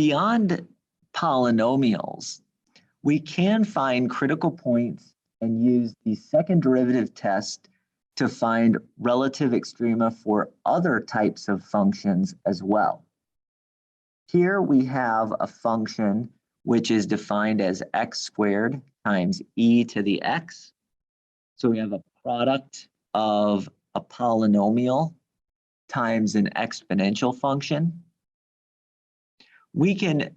Beyond polynomials, we can find critical points and use the second derivative test to find relative extrema for other types of functions as well. Here we have a function which is defined as x squared times e to the x. So we have a product of a polynomial times an exponential function. We can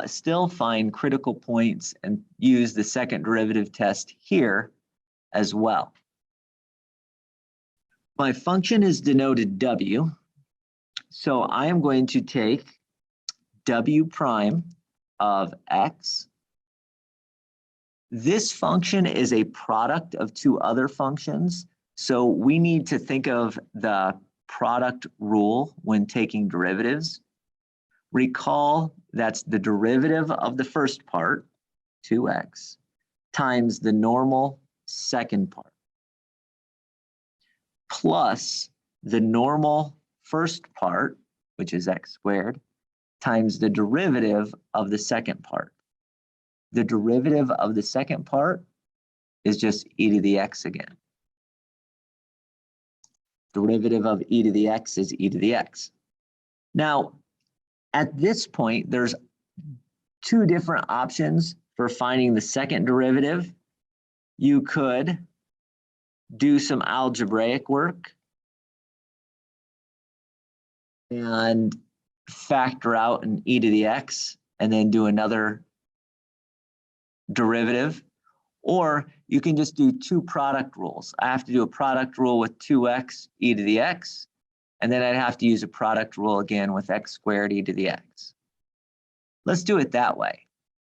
still find critical points and use the second derivative test here as well. My function is denoted w, so I am going to take w prime of x. This function is a product of two other functions, so we need to think of the product rule when taking derivatives. Recall that's the derivative of the first part, 2x, times the normal second part, plus the normal first part, which is x squared, times the derivative of the second part. The derivative of the second part is just e to the x again. Derivative of e to the x is e to the x. Now, at this point, there's two different options for finding the second derivative. You could do some algebraic work and factor out an e to the x and then do another derivative, or you can just do two product rules. I have to do a product rule with 2x e to the x, and then I'd have to use a product rule again with x squared e to the x. Let's do it that way.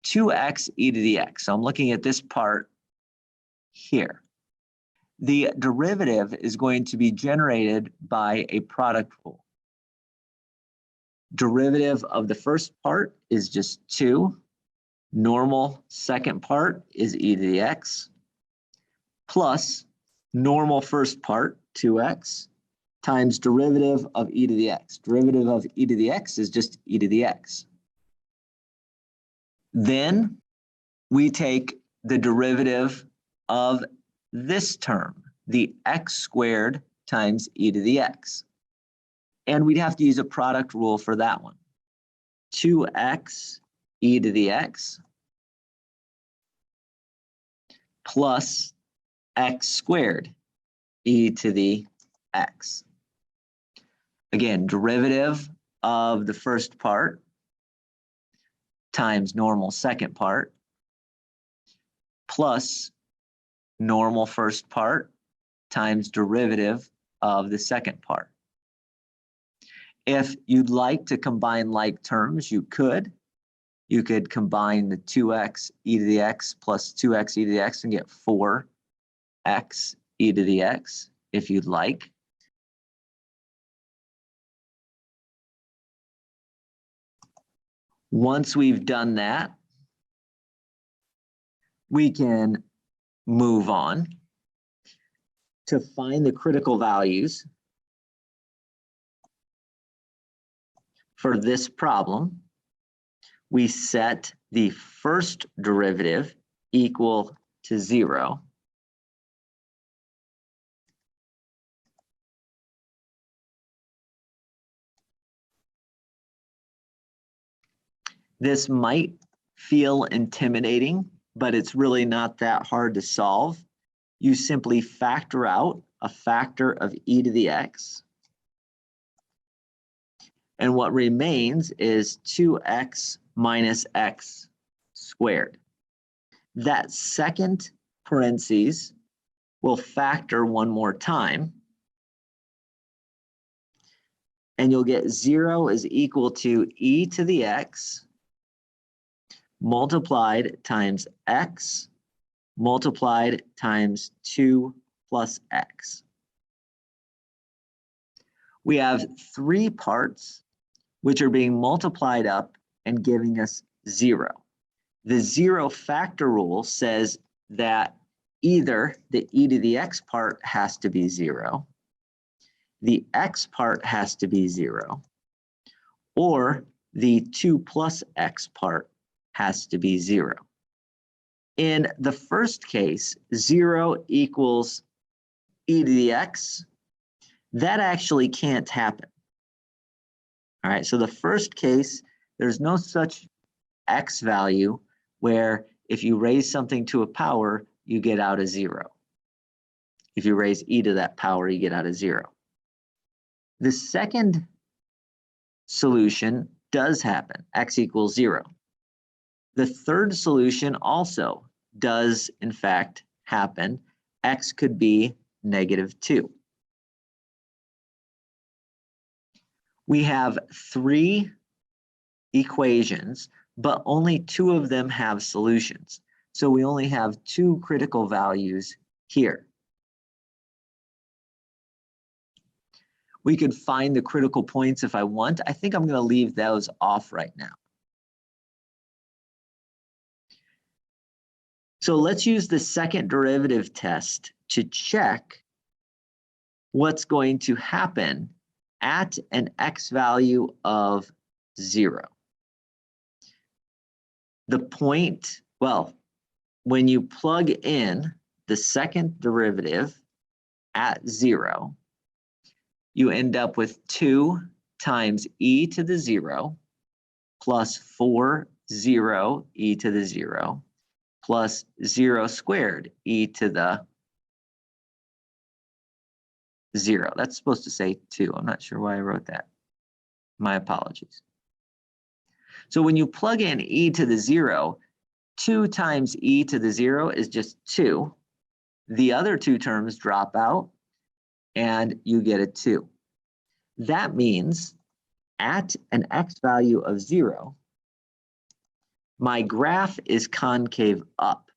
2x e to the x. So I'm looking at this part here. The derivative is going to be generated by a product rule. Derivative of the first part is just 2. Normal second part is e to the x, plus normal first part, 2x, times derivative of e to the x. Derivative of e to the x is just e to the x. Then we take the derivative of this term, the x squared times e to the x. And we'd have to use a product rule for that one. 2x e to the x plus x squared e to the x. Again, derivative of the first part times normal second part plus normal first part times derivative of the second part. If you'd like to combine like terms, you could. You could combine the 2x e to the x plus 2x e to the x and get 4x e to the x if you'd like. Once we've done that, we can move on to find the critical values for this problem. We set the first derivative equal to 0. This might feel intimidating, but it's really not that hard to solve. You simply factor out a factor of e to the x. And what remains is 2x minus x squared. That second parentheses will factor one more time. And you'll get 0 is equal to e to the x multiplied times x multiplied times 2 plus x. We have 3 parts which are being multiplied up and giving us 0. The 0 factor rule says that either the e to the x part has to be 0, the x part has to be 0, or the 2 plus x part has to be 0. In the first case, 0 equals e to the x. That actually can't happen. All right, so the first case, there's no such x value where if you raise something to a power, you get out a 0. If you raise e to that power, you get out a 0. The second solution does happen, x equals 0. The third solution also does, in fact, happen. X could be -2. We have 3 equations, but only 2 of them have solutions. So we only have 2 critical values here. We could find the critical points if I want. I think I'm going to leave those off right now. So let's use the second derivative test to check what's going to happen at an x value of 0. The point, well, when you plug in the second derivative at 0, you end up with 2 times e to the 0 plus 4 0 e to the 0 plus 0 squared e to the 0. That's supposed to say 2. I'm not sure why I wrote that. My apologies. So when you plug in e to the 0, 2 times e to the 0 is just 2. The other 2 terms drop out, and you get a 2. That means at an x value of 0, my graph is concave up,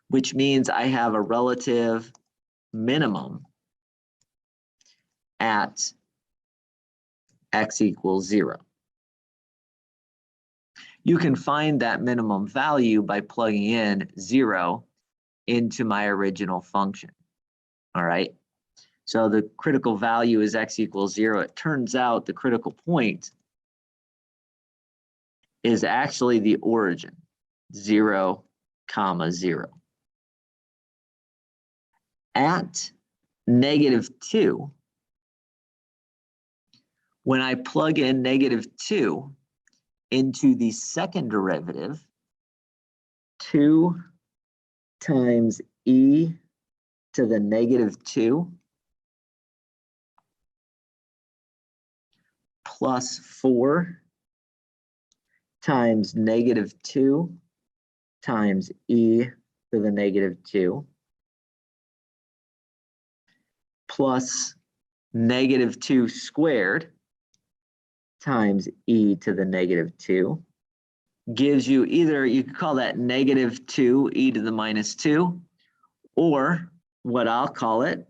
which means I have a relative minimum at x equals 0. You can find that minimum value by plugging in 0 into my original function. All right. So the critical value is x equals 0. It turns out the critical point is actually the origin, 0, 0. At -2, when I plug in -2 into the second derivative, 2 times e to the -2 plus 4 times -2 times e to the -2 plus -2 squared times e to the -2 gives you either, you could call that -2 e to the -2, or what I'll call it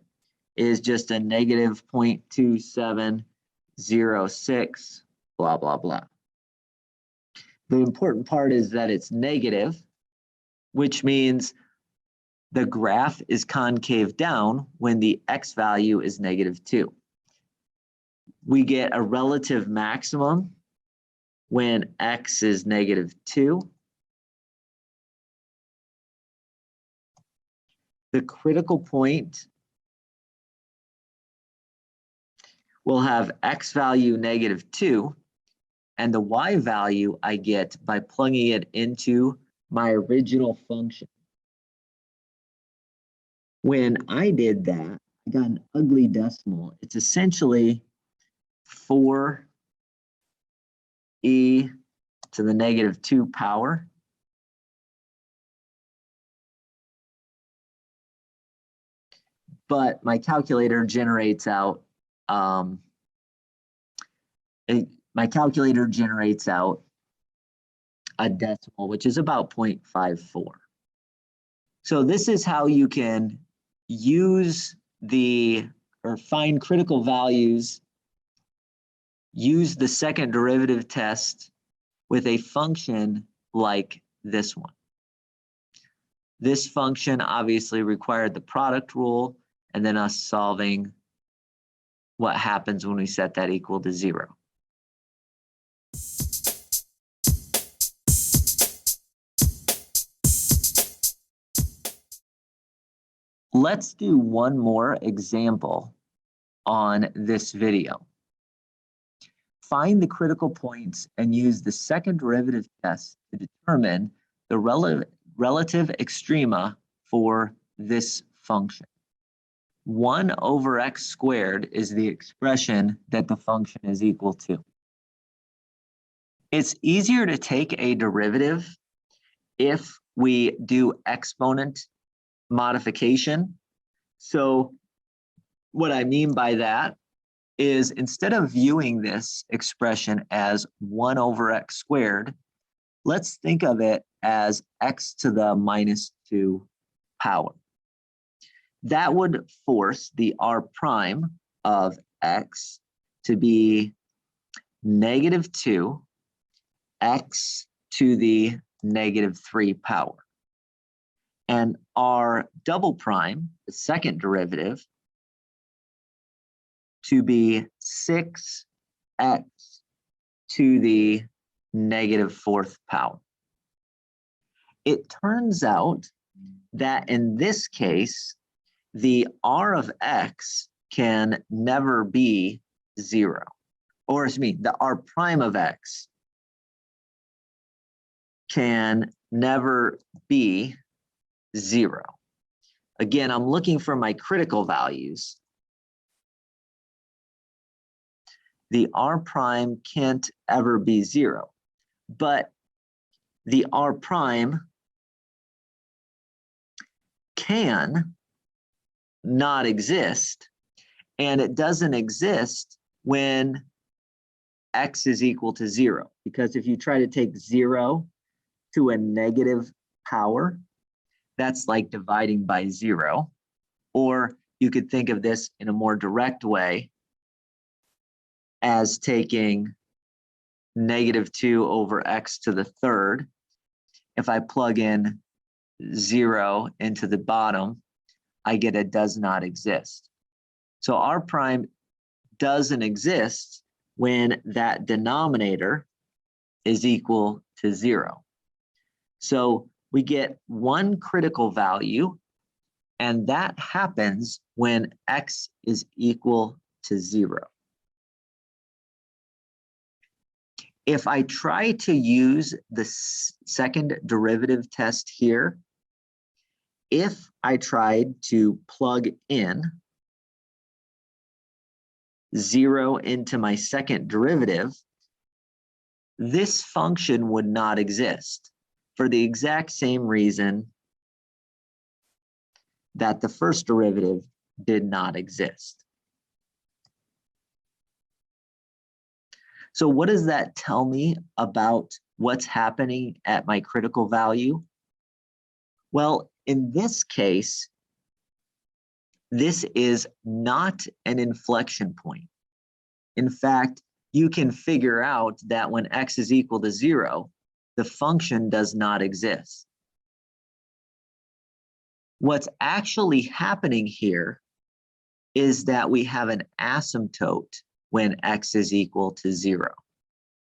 is just a -0.2706, blah, blah, blah. The important part is that it's negative, which means the graph is concave down when the x value is -2. We get a relative maximum when x is -2. The critical point will have x value -2, and the y value I get by plugging it into my original function. When I did that, I got an ugly decimal. It's essentially 4 e to the -2 power. But my calculator generates out a decimal, which is about 0.54. So this is how you can use or find critical values, use the second derivative test with a function like this one. This function obviously required the product rule and then us solving what happens when we set that equal to 0. Let's do one more example on this video. Find the critical points and use the second derivative test to determine the relative extrema for this function. 1 over x squared is the expression that the function is equal to. It's easier to take a derivative if we do exponent modification. So what I mean by that is instead of viewing this expression as 1 over x squared, let's think of it as x to the minus 2 power. That would force the r prime of x to be negative 2 x to the negative 3 power. And r double prime, the second derivative, to be 6x to the negative 4th power. It turns out that in this case, the r of x can never be 0. Or excuse me, the r prime of x can never be 0. Again, I'm looking for my critical values. The r prime can't ever be 0, but the r prime can not exist, and it doesn't exist when x is equal to 0, because if you try to take 0 to a negative power, that's like dividing by 0. Or you could think of this in a more direct way as taking negative 2 over x to the third. If I plug in 0 into the bottom, I get it does not exist. So r prime doesn't exist when that denominator is equal to 0. So we get one critical value, and that happens when x is equal to 0. If I try to use the second derivative test here, if I tried to plug in 0 into my second derivative, this function would not exist for the exact same reason that the first derivative did not exist. So what does that tell me about what's happening at my critical value? Well, in this case, this is not an inflection point. In fact, you can figure out that when x is equal to 0, the function does not exist. What's actually happening here is that we have an asymptote when x is equal to 0.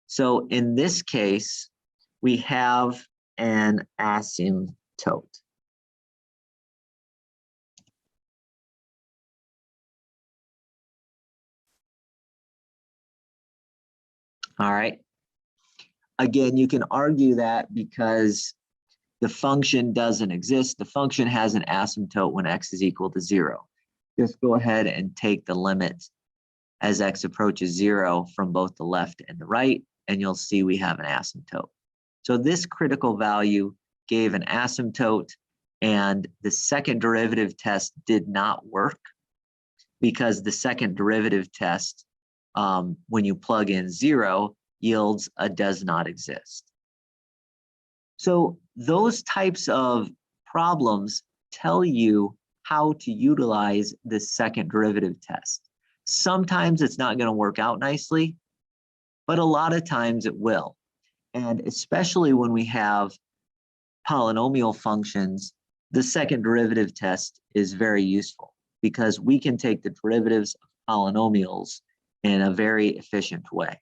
So in this case, we have an asymptote. All right. Again, you can argue that because the function doesn't exist, the function has an asymptote when x is equal to 0. Just go ahead and take the limit as x approaches 0 from both the left and the right, and you'll see we have an asymptote. So this critical value gave an asymptote, and the second derivative test did not work because the second derivative test, when you plug in 0, yields a does not exist. So those types of problems tell you how to utilize the second derivative test. Sometimes it's not going to work out nicely, but a lot of times it will. And especially when we have polynomial functions, the second derivative test is very useful because we can take the derivatives of polynomials in a very efficient way.